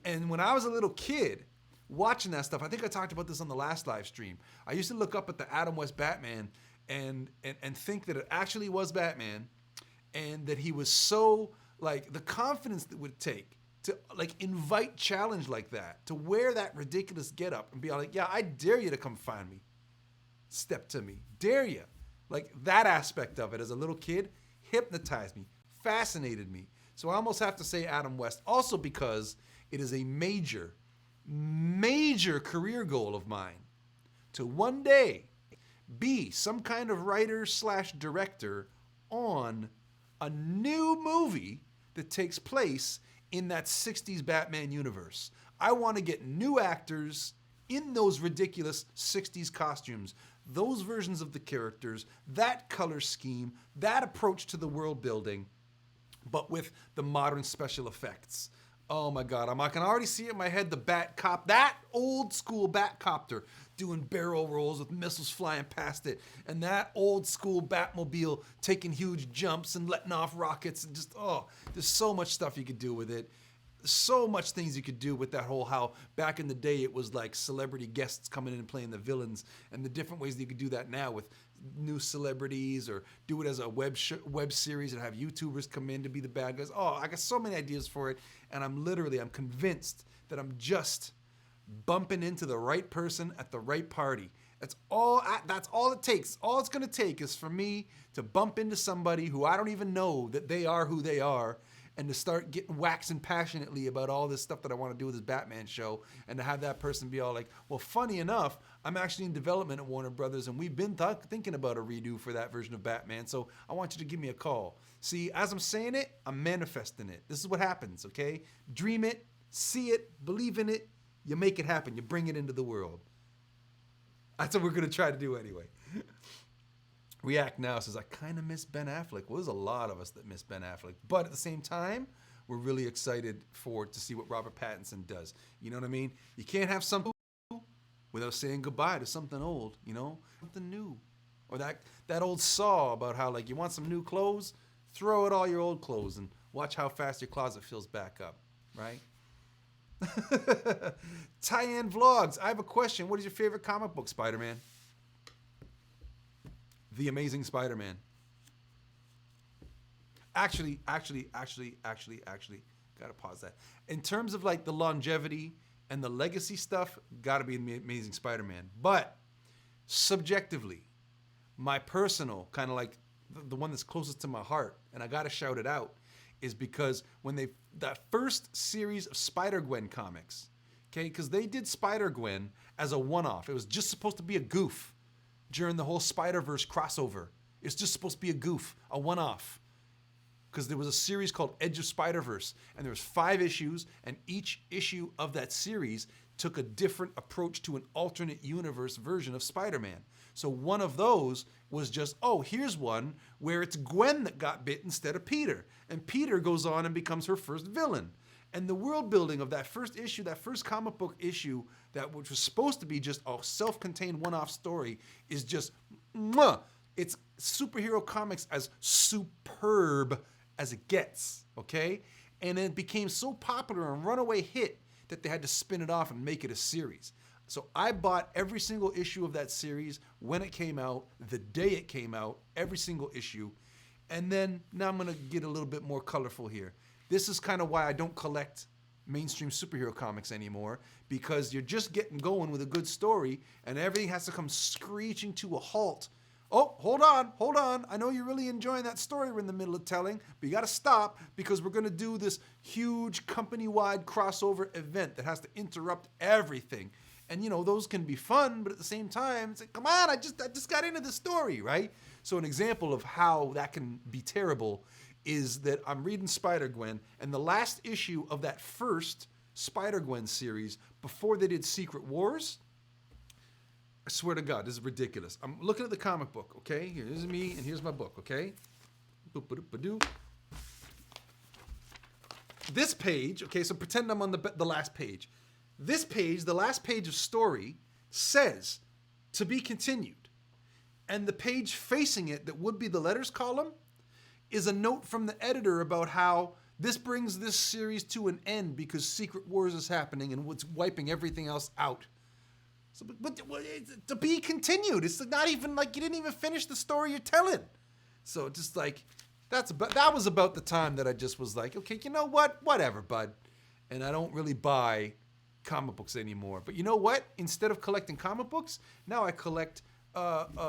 [SPEAKER 1] And when I was a little kid watching that stuff, I think I talked about this on the last live stream. I used to look up at the Adam West Batman and think that it actually was Batman, and that he was so, like, the confidence that it would take to, like, invite challenge like that, to wear that ridiculous getup and be like, yeah, I dare you to come find me. Step to me. Dare you. Like, that aspect of it as a little kid hypnotized me, fascinated me. So I almost have to say Adam West, also because it is a major, major career goal of mine to one day be some kind of writer / director on a new movie that takes place in that 60s Batman universe. I want to get new actors in those ridiculous 60s costumes, those versions of the characters, that color scheme, that approach to the world building, but with the modern special effects. Oh my God, I can already see it in my head, the Batcop, that old school Batcopter doing barrel rolls with missiles flying past it, and that old school Batmobile taking huge jumps and letting off rockets, and just, oh, there's so much stuff you could do with it. So much things you could do with that whole, how back in the day it was like celebrity guests coming in and playing the villains, and the different ways that you could do that now with new celebrities, or do it as a web series and have YouTubers come in to be the bad guys. Oh, I got so many ideas for it, and I'm convinced that I'm just bumping into the right person at the right party. That's all it takes. All it's going to take is for me to bump into somebody who I don't even know that they are who they are, and to start getting waxing passionately about all this stuff that I want to do with this Batman show, and to have that person be all like, well, funny enough, I'm actually in development at Warner Brothers, and we've been thinking about a redo for that version of Batman, so I want you to give me a call. See, as I'm saying it, I'm manifesting it. This is what happens, okay? Dream it, see it, believe in it, you make it happen, you bring it into the world. That's what we're going to try to do anyway. React Now says, I kind of miss Ben Affleck. Well, there's a lot of us that miss Ben Affleck. But at the same time, we're really excited to see what Robert Pattinson does. You know what I mean? You can't have something without saying goodbye to something old, you know? Something new. Or that old saw about how, like, you want some new clothes? Throw out all your old clothes and watch how fast your closet fills back up, right? Tyann Vlogs, I have a question. What is your favorite comic book, Spider-Man? The Amazing Spider-Man. Actually, gotta pause that. In terms of like the longevity and the legacy stuff, gotta be the Amazing Spider-Man. But subjectively, my personal, kind of like the one that's closest to my heart, and I gotta shout it out, is because when that first series of Spider-Gwen comics, okay, because they did Spider-Gwen as a one-off. It was just supposed to be a goof during the whole Spider-Verse crossover. It's just supposed to be a goof, a one-off. Because there was a series called Edge of Spider-Verse, and there was 5 issues, and each issue of that series took a different approach to an alternate universe version of Spider-Man. So one of those was just, oh, here's one where it's Gwen that got bit instead of Peter. And Peter goes on and becomes her first villain. And the world building of that first issue, that first comic book issue, which was supposed to be just a self-contained one-off story, is just, mwah! It's superhero comics as superb as it gets, okay? And then it became so popular and runaway hit that they had to spin it off and make it a series. So I bought every single issue of that series when it came out, the day it came out, every single issue. And then, now I'm gonna get a little bit more colorful here. This is kind of why I don't collect mainstream superhero comics anymore, because you're just getting going with a good story and everything has to come screeching to a halt. Oh, hold on. I know you're really enjoying that story we're in the middle of telling, but you got to stop because we're going to do this huge company-wide crossover event that has to interrupt everything. And, you know, those can be fun, but at the same time, it's like, come on, I just got into the story, right? So an example of how that can be terrible is that I'm reading Spider-Gwen, and the last issue of that first Spider-Gwen series, before they did Secret Wars, I swear to God, this is ridiculous. I'm looking at the comic book, okay? Here's me, and here's my book, okay? Boop-a-doop-a-doo. This page, okay, so pretend I'm on the last page. This page, the last page of story, says to be continued. And the page facing it, that would be the letters column, is a note from the editor about how this brings this series to an end because Secret Wars is happening and it's wiping everything else out. So, but to be continued. It's not even like you didn't even finish the story you're telling. So just like, that was about the time that I just was like, okay, you know what? Whatever, bud. And I don't really buy comic books anymore. But you know what? Instead of collecting comic books, now I collect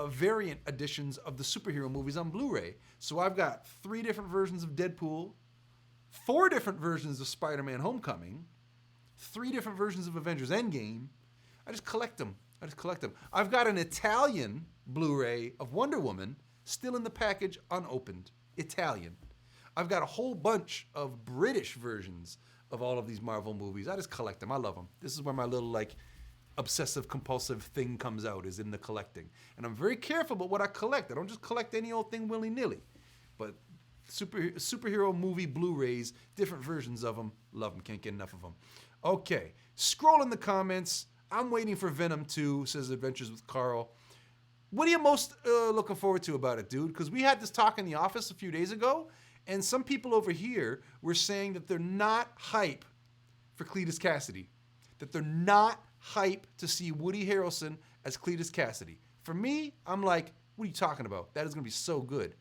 [SPEAKER 1] variant editions of the superhero movies on Blu-ray. So I've got 3 different versions of Deadpool, 4 different versions of Spider-Man Homecoming, 3 different versions of Avengers Endgame. I just collect them. I've got an Italian Blu-ray of Wonder Woman still in the package, unopened. Italian. I've got a whole bunch of British versions of all of these Marvel movies. I just collect them. I love them. This is where my little obsessive compulsive thing comes out, is in the collecting. And I'm very careful about what I collect. I don't just collect any old thing willy-nilly. But superhero movie Blu-rays, different versions of them, love them, can't get enough of them. Okay, scroll in the comments. I'm waiting for Venom 2, says Adventures with Carl. What are you most looking forward to about it, dude? Because we had this talk in the office a few days ago, and some people over here were saying that they're not hype for Cletus Cassidy. That they're not hype to see Woody Harrelson as Cletus Cassidy. For me, I'm like, what are you talking about? That is going to be so good.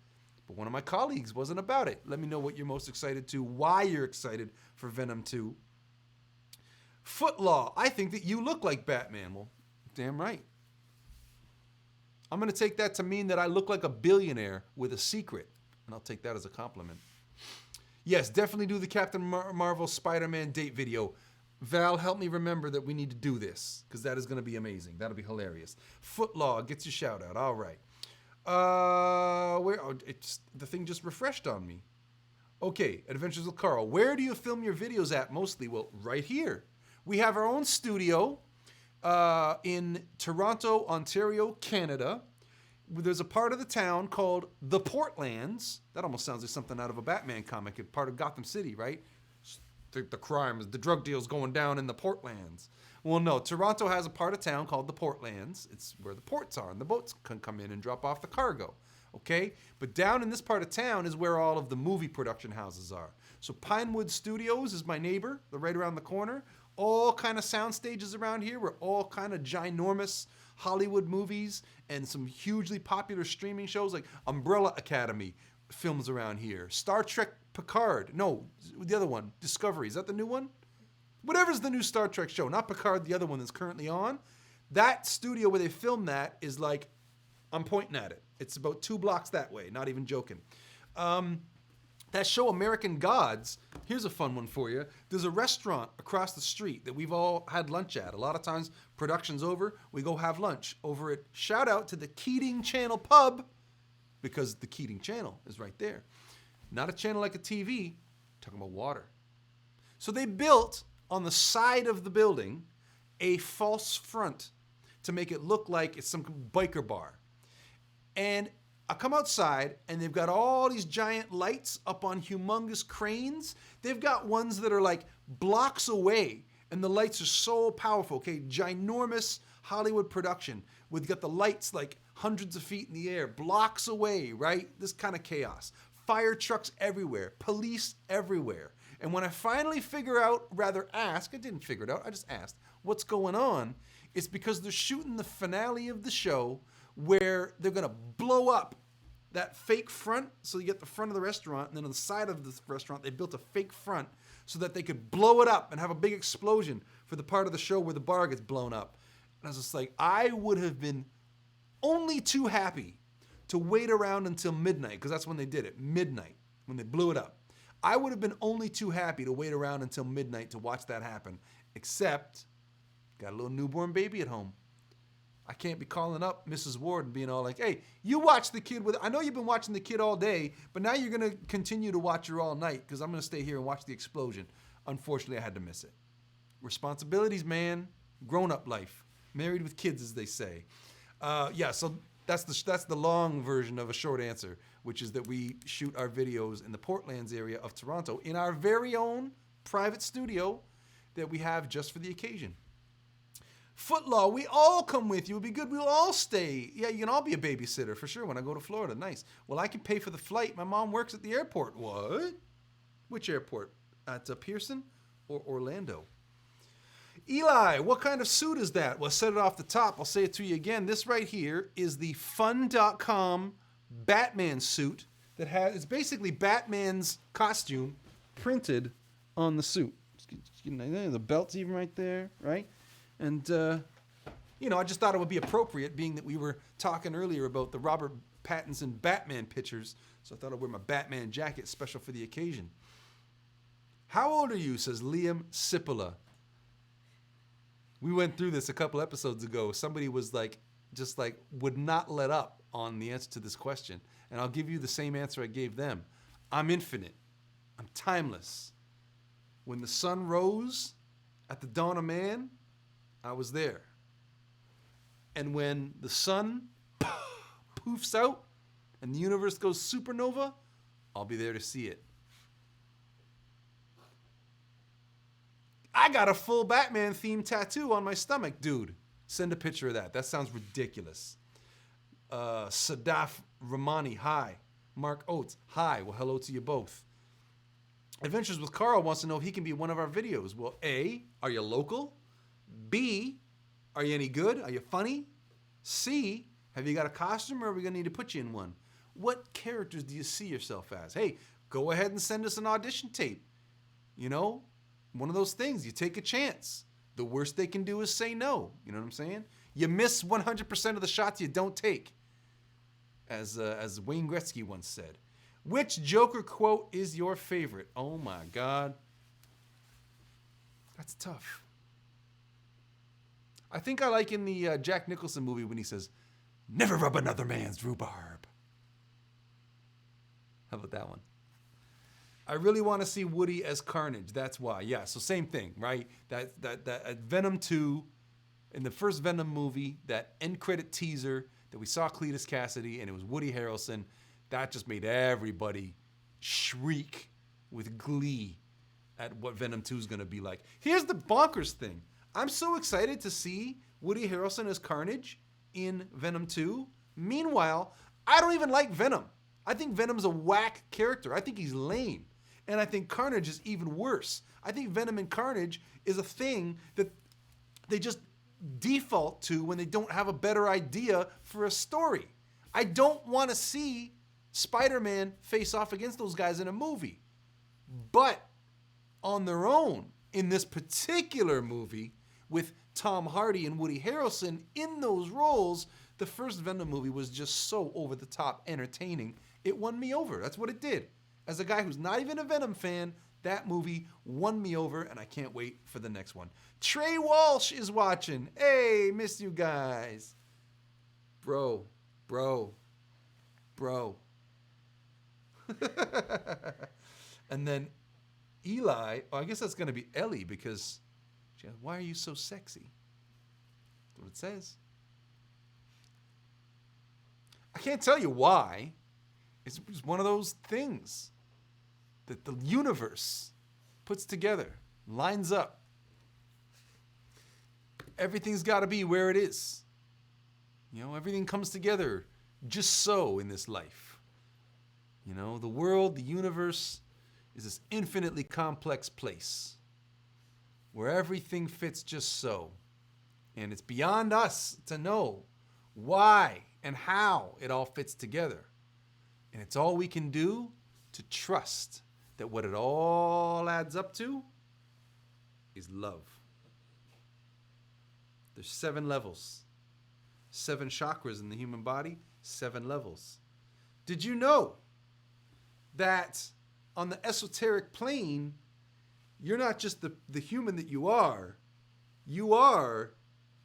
[SPEAKER 1] But one of my colleagues wasn't about it. Let me know what you're most excited to, why you're excited for Venom 2. Footlaw, I think that you look like Batman. Well, damn right. I'm going to take that to mean that I look like a billionaire with a secret. And I'll take that as a compliment. Yes, definitely do the Captain Marvel Spider-Man date video. Val, help me remember that we need to do this, because that is going to be amazing. That'll be hilarious. Footlaw gets your shout out. All right. The thing just refreshed on me. Okay, Adventures with Carl. Where do you film your videos at mostly? Well, right here. We have our own studio in Toronto, Ontario, Canada. There's a part of the town called the Portlands. That almost sounds like something out of a Batman comic. It's part of Gotham City, right? The crimes, the drug deals going down in the Portlands. Well, no, Toronto has a part of town called the Portlands. It's where the ports are, and the boats can come in and drop off the cargo. Okay? But down in this part of town is where all of the movie production houses are. So Pinewood Studios is my neighbor. They're right around the corner. All kind of sound stages around here where all kind of ginormous Hollywood movies and some hugely popular streaming shows like Umbrella Academy films around here. Star Trek Picard. No, the other one. Discovery. Is that the new one? Whatever's the new Star Trek show. Not Picard, the other one that's currently on. That studio where they filmed that is like, I'm pointing at it. It's about 2 blocks that way. Not even joking. That show American Gods, here's a fun one for you. There's a restaurant across the street that we've all had lunch at. A lot of times, production's over, we go have lunch over at, shout out to the Keating Channel Pub, because the Keating Channel is right there. Not a channel like a TV, talking about water. So they built on the side of the building a false front to make it look like it's some biker bar. And I come outside, and they've got all these giant lights up on humongous cranes. They've got ones that are like blocks away, and the lights are so powerful, okay? Ginormous Hollywood production. We've got the lights like hundreds of feet in the air, blocks away, right? This kind of chaos. Fire trucks everywhere, police everywhere. And when I finally I didn't figure it out, I just asked, what's going on? It's because they're shooting the finale of the show where they're going to blow up that fake front. So you get the front of the restaurant, and then on the side of the restaurant, they built a fake front so that they could blow it up and have a big explosion for the part of the show where the bar gets blown up. And I was just like, I would have been only too happy to wait around until midnight, because that's when they did it, midnight, when they blew it up. I would have been only too happy to wait around until midnight to watch that happen, except got a little newborn baby at home. I can't be calling up Mrs. Ward and being all like, hey, you watch the kid I know you've been watching the kid all day, but now you're going to continue to watch her all night because I'm going to stay here and watch the explosion. Unfortunately, I had to miss it. Responsibilities, man. Grown-up life. Married with kids, as they say. So that's the long version of a short answer, which is that we shoot our videos in the Portlands area of Toronto in our very own private studio that we have just for the occasion. Footlaw, we all come with you. It'd be good. We'll all stay. Yeah, you can all be a babysitter for sure when I go to Florida. Nice. Well, I can pay for the flight. My mom works at the airport. What? Which airport? At Pearson or Orlando? Eli, what kind of suit is that? Well, I said it off the top. I'll say it to you again. This right here is the fun.com Batman suit that it's basically Batman's costume printed on the suit. The belt's even right there, right? And, I just thought it would be appropriate, being that we were talking earlier about the Robert Pattinson Batman pictures. So I thought I'd wear my Batman jacket special for the occasion. How old are you? Says Liam Sipola. We went through this a couple episodes ago. Somebody was would not let up on the answer to this question. And I'll give you the same answer I gave them. I'm infinite. I'm timeless. When the sun rose at the dawn of man, I was there. And when the sun poofs out and the universe goes supernova, I'll be there to see it. I got a full Batman themed tattoo on my stomach, dude. Send a picture of that. That sounds ridiculous. Sadaf Ramani, hi. Mark Oates, hi. Well, hello to you both. Adventures with Carl wants to know if he can be in one of our videos. Well, A, are you local? B, are you any good? Are you funny? C, have you got a costume, or are we going to need to put you in one? What characters do you see yourself as? Hey, go ahead and send us an audition tape. One of those things. You take a chance. The worst they can do is say no. You know what I'm saying? You miss 100% of the shots you don't take. As Wayne Gretzky once said. Which Joker quote is your favorite? Oh my God. That's tough. I think I like in the Jack Nicholson movie when he says, "Never rub another man's rhubarb." How about that one? I really want to see Woody as Carnage. That's why. Yeah, so same thing, right? That at Venom 2, in the first Venom movie, that end credit teaser that we saw Cletus Cassidy and it was Woody Harrelson, that just made everybody shriek with glee at what Venom 2 is going to be like. Here's the bonkers thing. I'm so excited to see Woody Harrelson as Carnage in Venom 2. Meanwhile, I don't even like Venom. I think Venom's a whack character. I think he's lame. And I think Carnage is even worse. I think Venom and Carnage is a thing that they just default to when they don't have a better idea for a story. I don't want to see Spider-Man face off against those guys in a movie. But on their own, in this particular movie, with Tom Hardy and Woody Harrelson in those roles, the first Venom movie was just so over-the-top entertaining. It won me over. That's what it did. As a guy who's not even a Venom fan, that movie won me over, and I can't wait for the next one. Trey Walsh is watching. Hey, miss you guys. Bro. And then Eli, I guess that's going to be Ellie, because she goes, "Why are you so sexy?" That's what it says. I can't tell you why. It's just one of those things that the universe puts together, lines up. Everything's got to be where it is. Everything comes together just so in this life. The world, the universe is this infinitely complex place where everything fits just so. And it's beyond us to know why and how it all fits together. And it's all we can do to trust that what it all adds up to is love. There's 7 levels. 7 chakras in the human body, 7 levels. Did you know that on the esoteric plane, you're not just the human that you are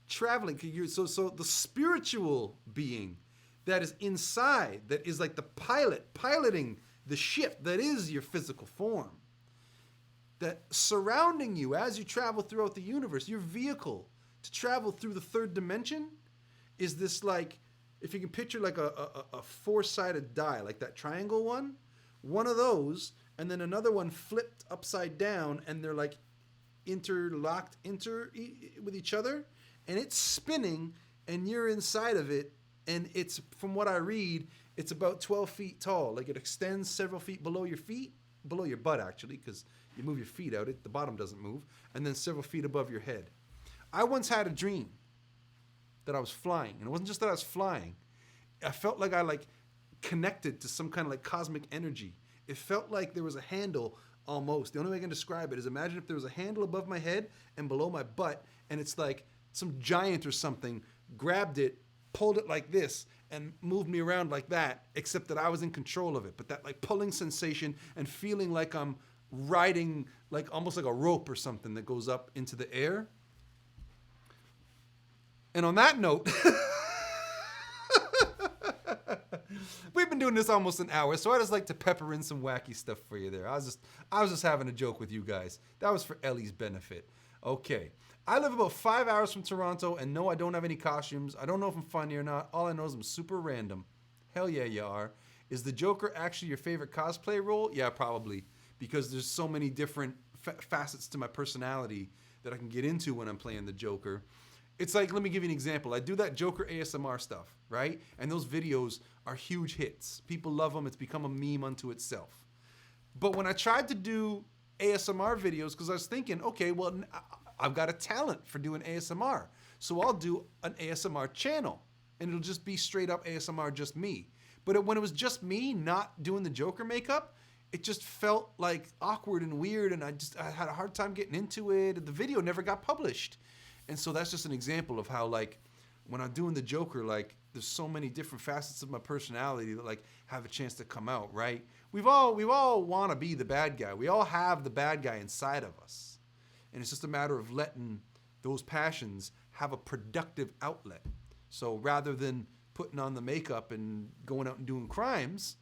[SPEAKER 1] traveling. So the spiritual being that is inside, that is like the pilot, piloting the ship that is your physical form, that surrounding you as you travel throughout the universe, your vehicle to travel through the third dimension is this, like, if you can picture like a four-sided die, like that triangle one of those, and then another one flipped upside down, and they're like interlocked with each other, and it's spinning, and you're inside of it, and it's, from what I read, it's about 12 feet tall. Like, it extends several feet below your feet, below your butt actually, because you move your feet out, the bottom doesn't move, and then several feet above your head. I once had a dream that I was flying, and it wasn't just that I was flying. I felt like I connected to some kind of like cosmic energy. It felt like there was a handle almost. The only way I can describe it is, imagine if there was a handle above my head and below my butt, and it's like some giant or something grabbed it, pulled it like this, and moved me around like that, except that I was in control of it. But that like pulling sensation and feeling like I'm riding like almost like a rope or something that goes up into the air. And on that note, we've been doing this almost an hour, so I just like to pepper in some wacky stuff for you there. I was just having a joke with you guys. That was for Ellie's benefit. Okay. I live about 5 hours from Toronto, and no, I don't have any costumes. I don't know if I'm funny or not. All I know is I'm super random. Hell yeah, you are. Is the Joker actually your favorite cosplay role? Yeah, probably. Because there's so many different facets to my personality that I can get into when I'm playing the Joker. It's like, let me give you an example. I do that Joker ASMR stuff, right? And those videos are huge hits. People love them. It's become a meme unto itself. But when I tried to do ASMR videos, because I was thinking, okay, well, I've got a talent for doing ASMR. So I'll do an ASMR channel, and it'll just be straight up ASMR, just me. But when it was just me not doing the Joker makeup, it just felt like awkward and weird, and I had a hard time getting into it. The video never got published. And so that's just an example of how, like, when I'm doing the Joker, like, there's so many different facets of my personality that, like, have a chance to come out, right? We all want to be the bad guy. We all have the bad guy inside of us. And it's just a matter of letting those passions have a productive outlet. So rather than putting on the makeup and going out and doing crimes,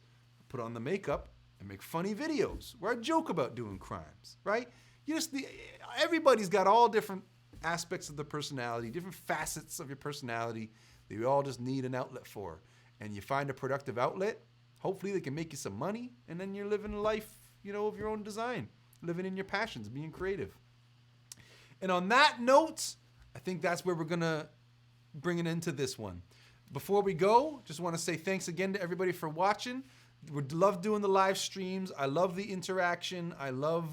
[SPEAKER 1] put on the makeup and make funny videos where I joke about doing crimes, right? Everybody's got all different aspects of the personality, different facets of your personality that you all just need an outlet for. And you find a productive outlet, hopefully they can make you some money, and then you're living a life, of your own design, living in your passions, being creative. And on that note, I think that's where we're going to bring it into this one. Before we go, just want to say thanks again to everybody for watching. We love doing the live streams. I love the interaction. I love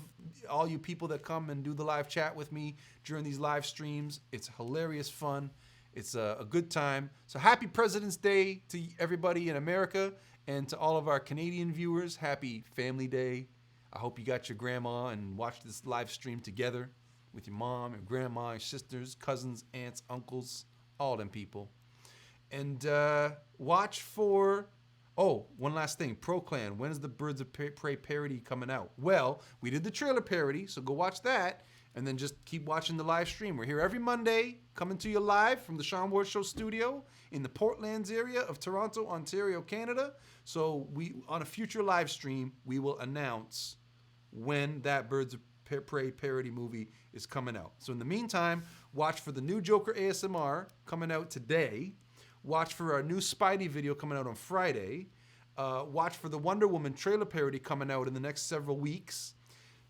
[SPEAKER 1] all you people that come and do the live chat with me during these live streams. It's hilarious fun. It's a good time. So happy President's Day to everybody in America, and to all of our Canadian viewers, happy Family Day. I hope you got your grandma and watched this live stream together with your mom, your grandma, your sisters, cousins, aunts, uncles, all them people. And watch for... Oh, one last thing. ProClan, when is the Birds of Prey parody coming out? Well, we did the trailer parody, so go watch that, and then just keep watching the live stream. We're here every Monday, coming to you live from the Sean Ward Show studio in the Portlands area of Toronto, Ontario, Canada. So on a future live stream, we will announce when that Birds of Prey parody movie is coming out. So in the meantime, watch for the new Joker ASMR coming out today. Watch for our new Spidey video coming out on Friday. Watch for the Wonder Woman trailer parody coming out in the next several weeks.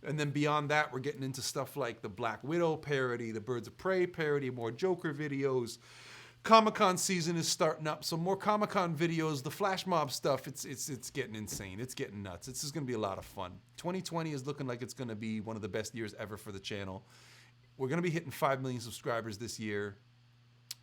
[SPEAKER 1] And then beyond that, we're getting into stuff like the Black Widow parody, the Birds of Prey parody, more Joker videos. Comic-Con season is starting up, so more Comic-Con videos. The Flash Mob stuff, it's getting insane. It's getting nuts. It's just going to be a lot of fun. 2020 is looking like it's going to be one of the best years ever for the channel. We're going to be hitting 5 million subscribers this year.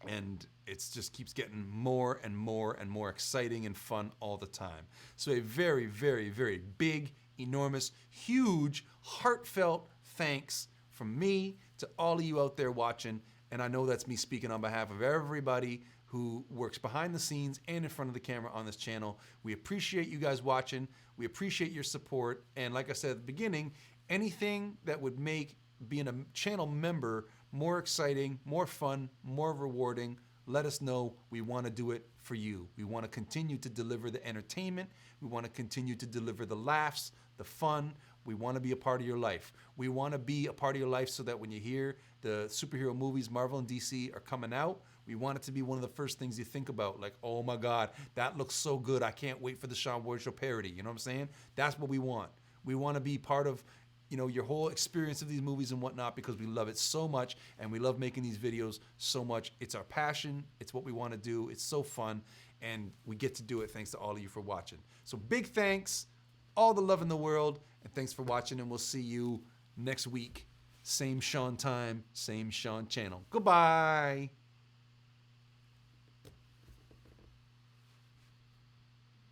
[SPEAKER 1] And it just keeps getting more and more and more exciting and fun all the time. So a very, very, very big, enormous, huge, heartfelt thanks from me to all of you out there watching. And I know that's me speaking on behalf of everybody who works behind the scenes and in front of the camera on this channel. We appreciate you guys watching. We appreciate your support. And like I said at the beginning, anything that would make being a channel member more exciting, more fun, more rewarding, let us know. We want to do it for you. We want to continue to deliver the entertainment. We want to continue to deliver the laughs, the fun. We want to be a part of your life. We want to be a part of your life so that when you hear the superhero movies, Marvel and DC, are coming out, we want it to be one of the first things you think about. Like, oh my God, that looks so good. I can't wait for the Sean Ward Show parody. You know what I'm saying? That's what we want. We want to be part of, your whole experience of these movies and whatnot, because we love it so much and we love making these videos so much. It's our passion. It's what we want to do. It's so fun, and we get to do it thanks to all of you for watching. So big thanks, all the love in the world, and thanks for watching, and we'll see you next week. Same Sean time, same Sean channel. Goodbye.